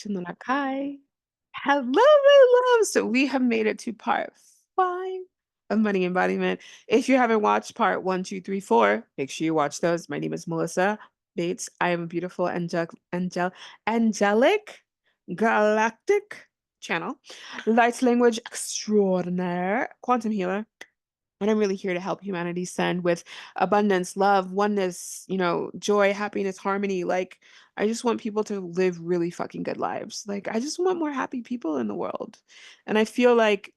Shinanakai. Hello, my love. So we have made it to part 5 of Money Embodiment. If you haven't watched part one, two, three, four, make sure you watch those. My name is Melissa Bates. I am a beautiful angelic galactic channel, light language extraordinaire, quantum healer. And I'm really here to help humanity send with abundance, love, oneness, joy, happiness, harmony. Like, I just want people to live really fucking good lives. Like, I just want more happy people in the world. And I feel like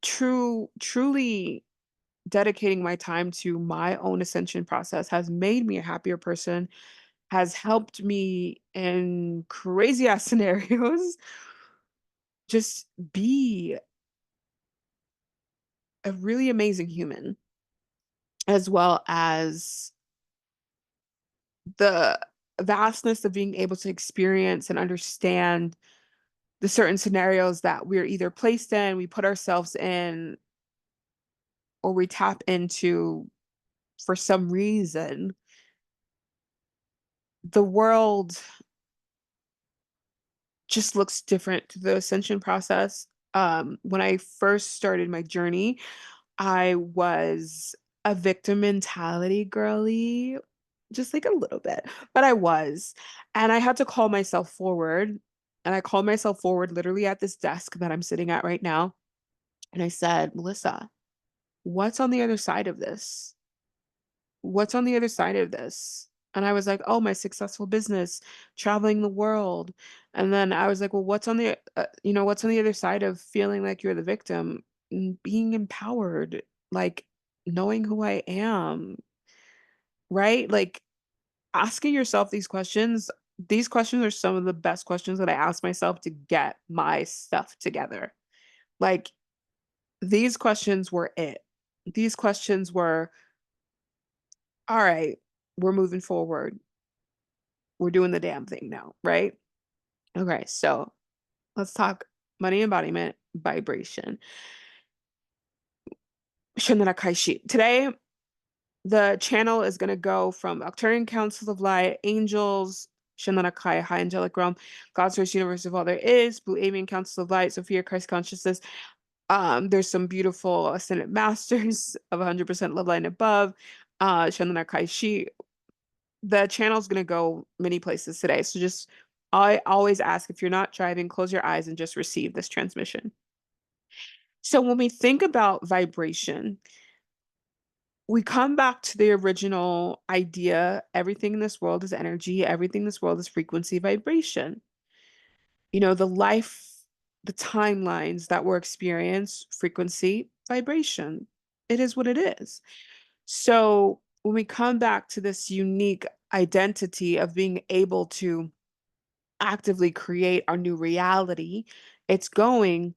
truly dedicating my time to my own ascension process has made me a happier person, has helped me in crazy ass scenarios just be a really amazing human, as well as the vastness of being able to experience and understand the certain scenarios that we're either placed in, we put ourselves in, or we tap into for some reason. The world just looks different through the ascension process. When I first started my journey, I was a victim mentality girly, just like a little bit, but I was. And I had to call myself forward. And I called myself forward literally at this desk that I'm sitting at right now. And I said, Melissa, what's on the other side of this? What's on the other side of this? And I was like, oh, my successful business, traveling the world. And then I was like, well, what's on the other side of feeling like you're the victim? Being empowered, like knowing who I am, right? Like asking yourself these questions are some of the best questions that I ask myself to get my stuff together. Like these questions were it. These questions were, all right, we're moving forward. We're doing the damn thing now, right? Okay, so let's talk money embodiment vibration. Shandana Kaishi. Today, the channel is going to go from Octarian Council of Light, Angels, Shandana Kai, High Angelic Realm, God's First Universe of All There Is, Blue Avian Council of Light, Sophia Christ Consciousness. There's some beautiful Ascended Masters of 100% Love Line Above, Shandana Kaishi. The channel's going to go many places today. So I always ask, if you're not driving, close your eyes and just receive this transmission. So when we think about vibration, we come back to the original idea. Everything in this world is energy. Everything in this world is frequency, vibration. The timelines that we're experience, frequency, vibration. It is what it is. So when we come back to this unique identity of being able to actively create our new reality, it's going,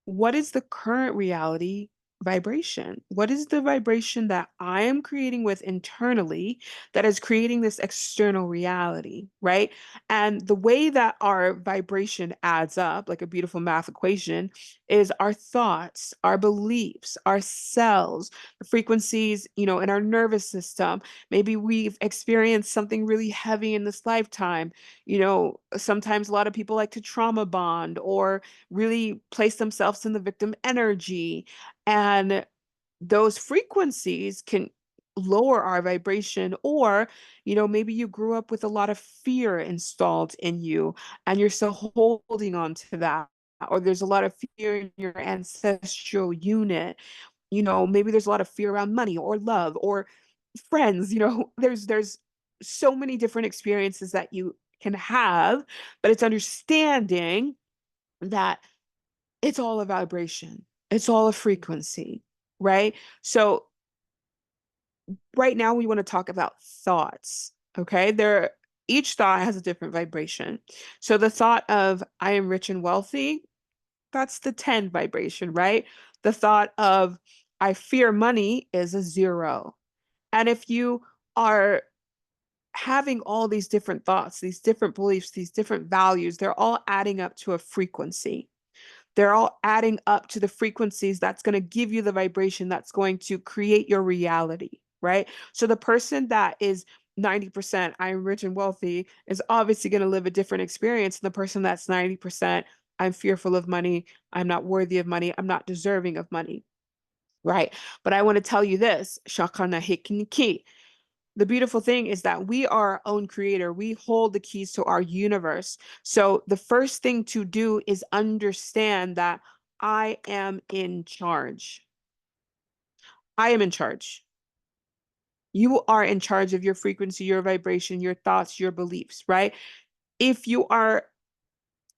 what is the current reality vibration? What is the vibration that I am creating with internally that is creating this external reality, right? And the way that our vibration adds up, like a beautiful math equation, is our thoughts, our beliefs, our cells, the frequencies, in our nervous system. Maybe we've experienced something really heavy in this lifetime. Sometimes a lot of people like to trauma bond or really place themselves in the victim energy. And those frequencies can lower our vibration, or maybe you grew up with a lot of fear installed in you and you're still holding on to that, or there's a lot of fear in your ancestral unit. Maybe there's a lot of fear around money or love or friends. There's so many different experiences that you can have, but it's understanding that it's all a vibration. It's all a frequency, right? So right now we want to talk about thoughts, okay? Each thought has a different vibration. So the thought of I am rich and wealthy, that's the 10 vibration, right? The thought of I fear money is a 0. And if you are having all these different thoughts, these different beliefs, these different values, they're all adding up to a frequency. They're all adding up to the frequencies that's going to give you the vibration that's going to create your reality, right? So the person that is 90% I'm rich and wealthy is obviously going to live a different experience than the person that's 90% I'm fearful of money, I'm not worthy of money, I'm not deserving of money, right? But I want to tell you this, shakana hikiniki. The beautiful thing is that we are our own creator. We hold the keys to our universe. So the first thing to do is understand that I am in charge. I am in charge. You are in charge of your frequency, your vibration, your thoughts, your beliefs, right? If you are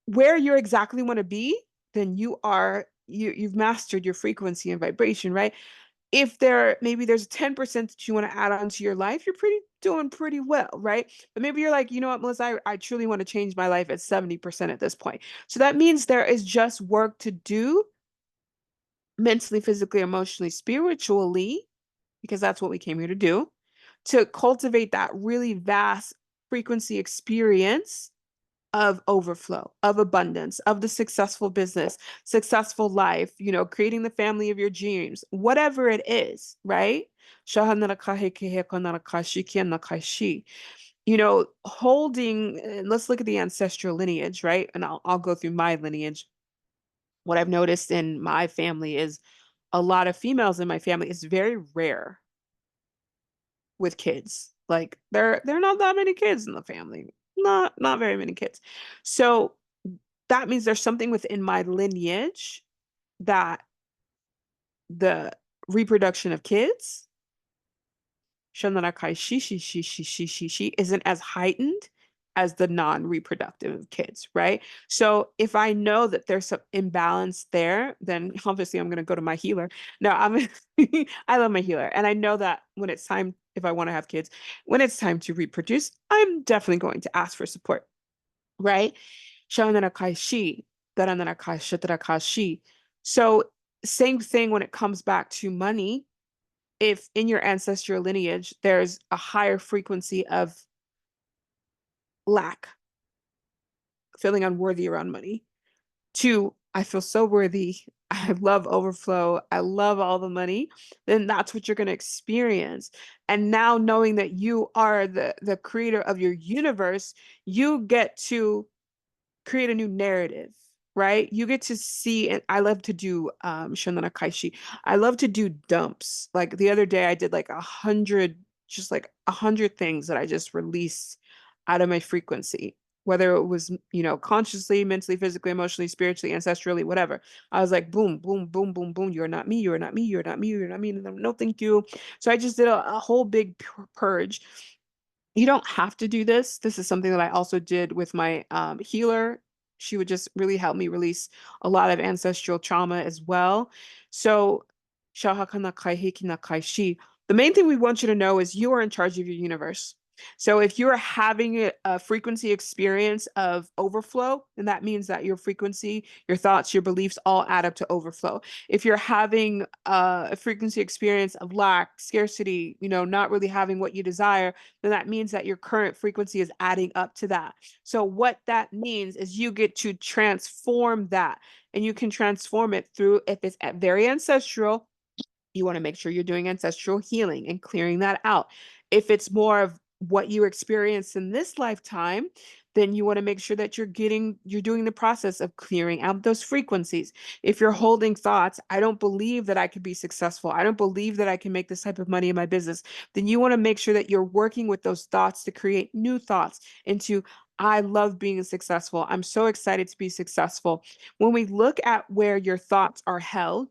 where you exactly want to be, then you've mastered your frequency and vibration, right? If maybe there's 10% that you want to add on to your life, you're doing pretty well, right? But maybe you're like, you know what, Melissa, I truly want to change my life at 70% at this point. So that means there is just work to do mentally, physically, emotionally, spiritually, because that's what we came here to do, to cultivate that really vast frequency experience of overflow, of abundance, of the successful business, successful life, creating the family of your dreams, whatever it is, right? Holding, let's look at the ancestral lineage, right? And I'll go through my lineage. What I've noticed in my family is a lot of females in my family. It's very rare with kids. Like there are not that many kids in the family. Not very many kids. So that means there's something within my lineage that the reproduction of kids, Shanarakai shi isn't as heightened as the non-reproductive kids, right? So if I know that there's some imbalance there, then obviously I'm gonna go to my healer. No, I love my healer. And I know that when it's time, if I want to have kids, when it's time to reproduce, I'm definitely going to ask for support, right? Shanarakai shi, Daranarakai Shataraka shi. So same thing when it comes back to money. If in your ancestral lineage there's a higher frequency of lack, feeling unworthy around money, to I feel so worthy, I love overflow, I love all the money, then that's what you're going to experience. And now knowing that you are the creator of your universe, you get to create a new narrative, right? You get to see, and I love to do Shandana Kaishi. I love to do dumps. Like the other day I did like 100, just like 100 things that I just released out of my frequency. Whether it was, consciously, mentally, physically, emotionally, spiritually, ancestrally, whatever. I was like, boom, boom, boom, boom, boom. You're not me. You're not me. You're not me. You're not me. No, thank you. So I just did a whole big purge. You don't have to do this. This is something that I also did with my healer. She would just really help me release a lot of ancestral trauma as well. So, Shahakana kai hikina kai shi. The main thing we want you to know is you are in charge of your universe. So if you're having a frequency experience of overflow, then that means that your frequency, your thoughts, your beliefs all add up to overflow. If you're having a frequency experience of lack, scarcity, not really having what you desire, then that means that your current frequency is adding up to that. So what that means is you get to transform that, and you can transform it through, if it's very ancestral, you want to make sure you're doing ancestral healing and clearing that out. If it's more of what you experienced in this lifetime, then you want to make sure that you're doing the process of clearing out those frequencies. If you're holding thoughts, I don't believe that I could be successful, I don't believe that I can make this type of money in my business, then you want to make sure that you're working with those thoughts to create new thoughts into, I love being successful, I'm so excited to be successful. When we look at where your thoughts are held,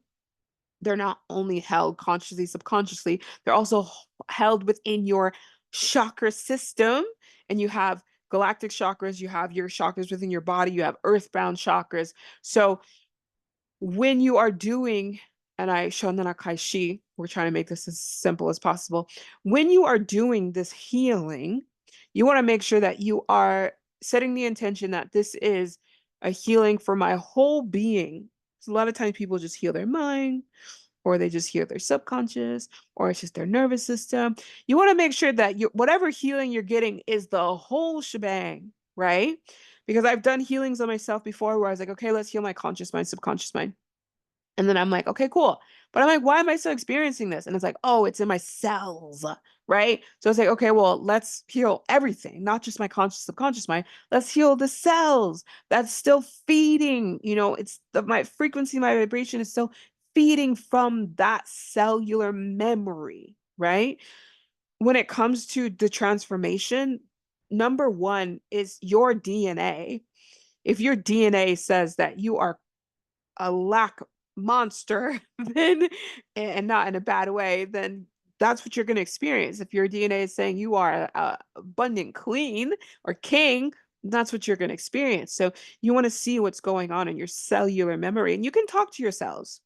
they're not only held consciously, subconsciously, they're also held within your chakra system. And you have galactic chakras, you have your chakras within your body, you have earthbound chakras. So when you are doing, and I Shonana Kaishi, we're trying to make this as simple as possible. When you are doing this healing, you want to make sure that you are setting the intention that this is a healing for my whole being. So a lot of times people just heal their mind, or they just heal their subconscious, or it's just their nervous system. You want to make sure that whatever healing you're getting is the whole shebang, right? Because I've done healings on myself before where I was like, okay, let's heal my conscious mind, subconscious mind. And then I'm like, okay, cool. But I'm like, why am I still experiencing this? And it's like, oh, it's in my cells, right? So it's like, okay, well, let's heal everything, not just my conscious, subconscious mind. Let's heal the cells that's still feeding, it's my frequency, my vibration is still feeding from that cellular memory, right? When it comes to the transformation, number one is your DNA. If your DNA says that you are a lack monster, then, and not in a bad way, then that's what you're going to experience. If your DNA is saying you are abundant queen or king, that's what you're going to experience. So you want to see what's going on in your cellular memory, and you can talk to yourselves.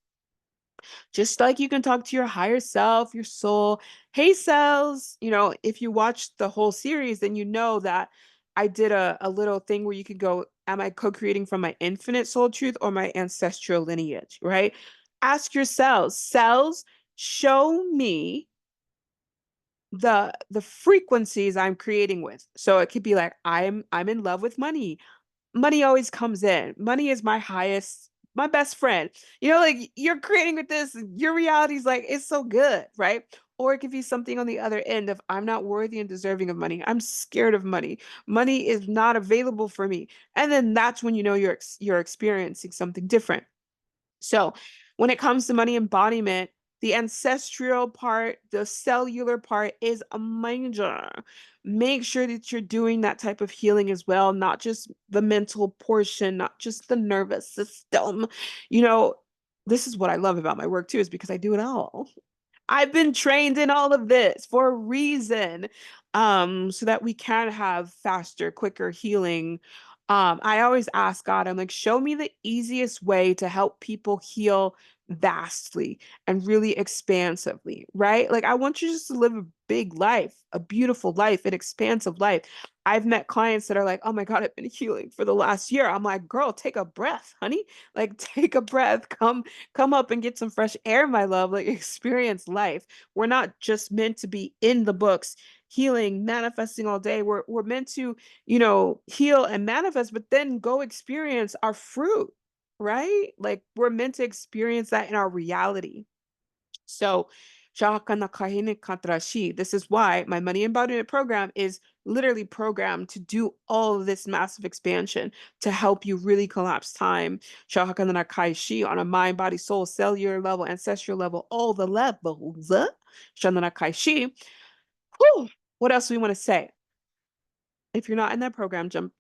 Just like you can talk to your higher self, your soul. Hey, cells, if you watch the whole series, then you know that I did a little thing where you could go, am I co-creating from my infinite soul truth or my ancestral lineage, right? Ask your cells, show me the frequencies I'm creating with. So it could be like, I'm in love with money. Money always comes in. Money is my best friend. Like you're creating with this, your reality is like, it's so good, right? Or it could be something on the other end of, I'm not worthy and deserving of money. I'm scared of money. Money is not available for me. And then that's when you're experiencing something different. So when it comes to money embodiment, the ancestral part, the cellular part is a major. Make sure that you're doing that type of healing as well, not just the mental portion, not just the nervous system. You know, this is what I love about my work too, is because I do it all. I've been trained in all of this for a reason, so that we can have faster, quicker healing. I always ask God, I'm like, show me the easiest way to help people heal vastly and really expansively, right? Like, I want you just to live a big life, a beautiful life, an expansive life. I've met clients that are like, oh my God, I've been healing for the last year. I'm like, girl, take a breath, honey. Like, take a breath. Come up and get some fresh air, my love. Like, experience life. We're not just meant to be in the books, healing, manifesting all day. We're meant to, heal and manifest, but then go experience our fruit, right? Like, we're meant to experience that in our reality. So, this is why my money embodiment program is literally programmed to do all of this massive expansion to help you really collapse time. On a mind, body, soul, cellular level, ancestral level, all the levels. Whew. What else do we want to say? If you're not in that program, jump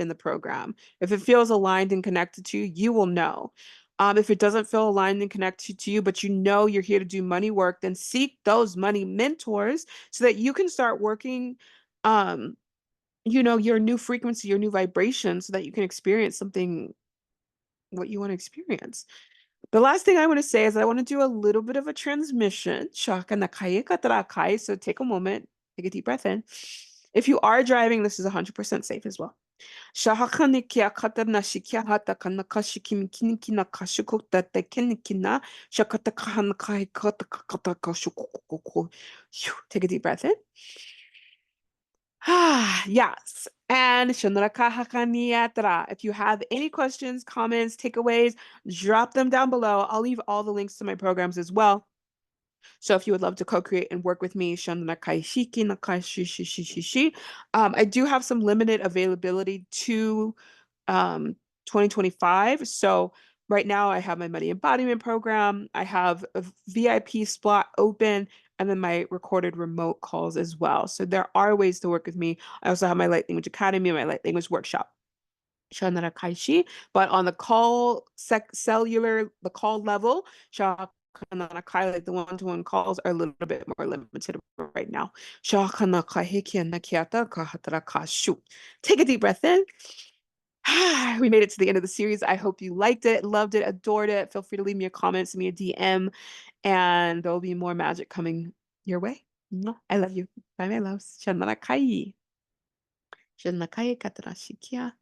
in the program. If it feels aligned and connected to you, you will know. If it doesn't feel aligned and connected to you, but you know you're here to do money work, then seek those money mentors so that you can start working, um, your new frequency, your new vibration, so that you can experience something what you want to experience. The last thing I want to say is I want to do a little bit of a transmission. Shaka nakaya katarakai. So take a moment, take a deep breath in. If you are driving, this is 100% safe as well. Shaka nikia katarna shikia hata kanaka shikimikinikina kashukota tekinikina shakata kahanakai katakataka shukukoko. Take a deep breath in. Yes. And if you have any questions, comments, takeaways, drop them down below. I'll leave all the links to my programs as well. So if you would love to co-create and work with me, I do have some limited availability to 2025. So right now I have my money embodiment program. I have a VIP spot open and then my recorded remote calls as well. So there are ways to work with me. I also have my Light Language Academy and my Light Language Workshop. But on the the call level, like the one-to-one calls are a little bit more limited right now. Take a deep breath in. We made it to the end of the series. I hope you liked it, loved it, adored it. Feel free to leave me a comment, send me a DM, and there'll be more magic coming your way. I love you. Bye, my loves. Shannakai. Shannakai katarashikia.